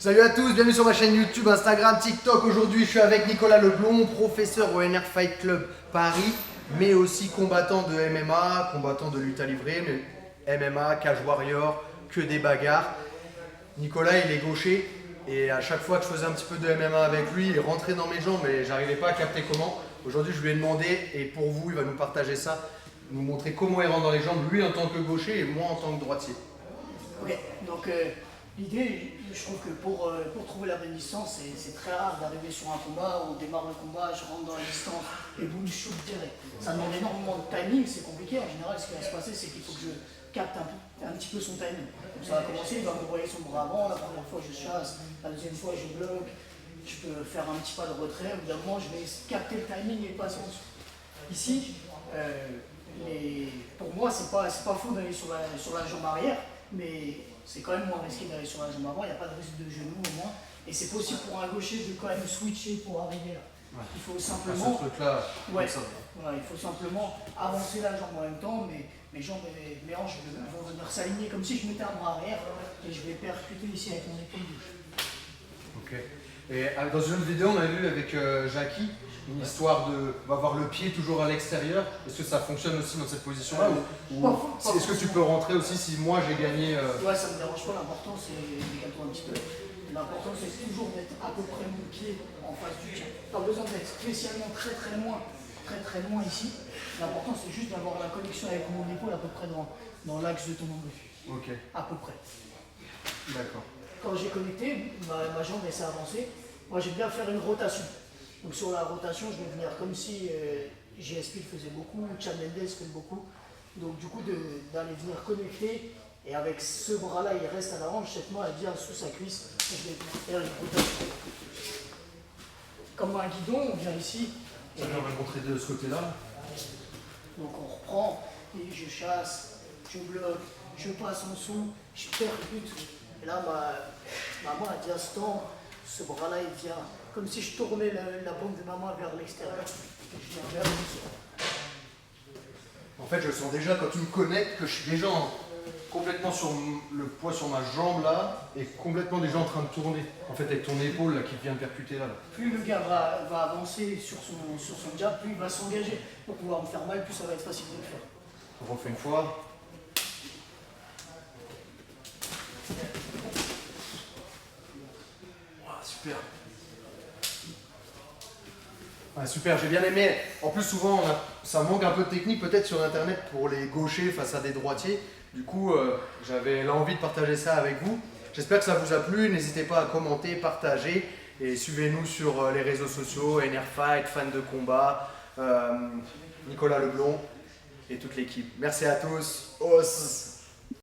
Salut à tous, bienvenue sur ma chaîne YouTube, Instagram, TikTok. Aujourd'hui, je suis avec Nicolas Leblond, professeur au NR Fight Club Paris, mais aussi combattant de MMA, combattant de lutte à livrer, mais MMA, cage warrior, que des bagarres. Nicolas, il est gaucher et à chaque fois que je faisais un petit peu de MMA avec lui, il rentrait dans mes jambes, mais j'arrivais pas à capter comment. Aujourd'hui, je lui ai demandé et pour vous, il va nous partager ça, nous montrer comment il rentre dans les jambes, lui en tant que gaucher et moi en tant que droitier. Ok, donc l'idée, je trouve que pour trouver la bonne distance, c'est très rare d'arriver sur un combat, on démarre le combat, je rentre dans la distance et boum, je shoot direct. Ça demande énormément de timing, c'est compliqué. En général, ce qui va se passer, c'est qu'il faut que je capte un petit peu son timing. Donc ça va commencer, il va m'envoyer son bras avant, la première fois je chasse, la deuxième fois je bloque, je peux faire un petit pas de retrait, au bout d'un moment je vais capter le timing et passer en dessous. Ici, pour moi, c'est pas fou d'aller sur la jambe arrière, mais c'est quand même moins risqué d'aller sur la jambe avant, il n'y a pas de risque de genou au moins. Et c'est possible pour un gaucher de quand même switcher pour arriver là. Ouais. Il faut simplement. Ce truc-là, ouais, il faut simplement avancer la jambe en même temps, mais mes jambes et mes hanches vont venir s'aligner comme si je mettais un bras arrière et je vais percuter ici avec mon épaule gauche. Ok. Et dans une autre vidéo, on a vu avec Jackie une histoire de on va avoir le pied toujours à l'extérieur. Est-ce que ça fonctionne aussi dans cette position-là ou est-ce que tu peux rentrer aussi si moi j'ai gagné Ouais, ça me dérange pas. L'important c'est décale-toi un petit peu. L'important c'est toujours d'être à peu près mon pied en face du tien. Pas besoin d'être spécialement très loin ici. L'important c'est juste d'avoir la connexion avec mon épaule à peu près dans l'axe de ton nombril. Ok. À peu près. D'accord. Quand j'ai connecté, ma jambe essaie d'avancer. Moi j'aime bien faire une rotation. Donc sur la rotation, je vais venir comme si GSP le faisait beaucoup, Chad Mendes fait beaucoup. Donc du coup d'aller venir connecter et avec ce bras-là, il reste à la hanche, cette main elle vient sous sa cuisse et je vais faire une rotation. Comme un guidon, on vient ici. Ça vient rencontrer de ce côté-là. Donc on reprend et je chasse, je bloque, je passe en dessous, je percute. Et là ma main elle diastend, ce bras-là il vient comme si je tournais la paume de ma main vers l'extérieur. Je viens vers le. En fait, je sens déjà quand tu me connectes que je suis déjà complètement sur le poids sur ma jambe là et complètement déjà en train de tourner. En fait, avec ton épaule là qui vient percuter là. Plus le gars va avancer sur son jab, plus il va s'engager pour pouvoir me faire mal, plus ça va être facile de le faire. On refait une fois. Wow, super. Ah, super, j'ai bien aimé. En plus, souvent, ça manque un peu de technique peut-être sur Internet pour les gauchers face à des droitiers. Du coup, j'avais l'envie de partager ça avec vous. J'espère que ça vous a plu. N'hésitez pas à commenter, partager et suivez-nous sur les réseaux sociaux, NR Fight, fan de combat, Nicolas Leblond et toute l'équipe. Merci à tous. Os.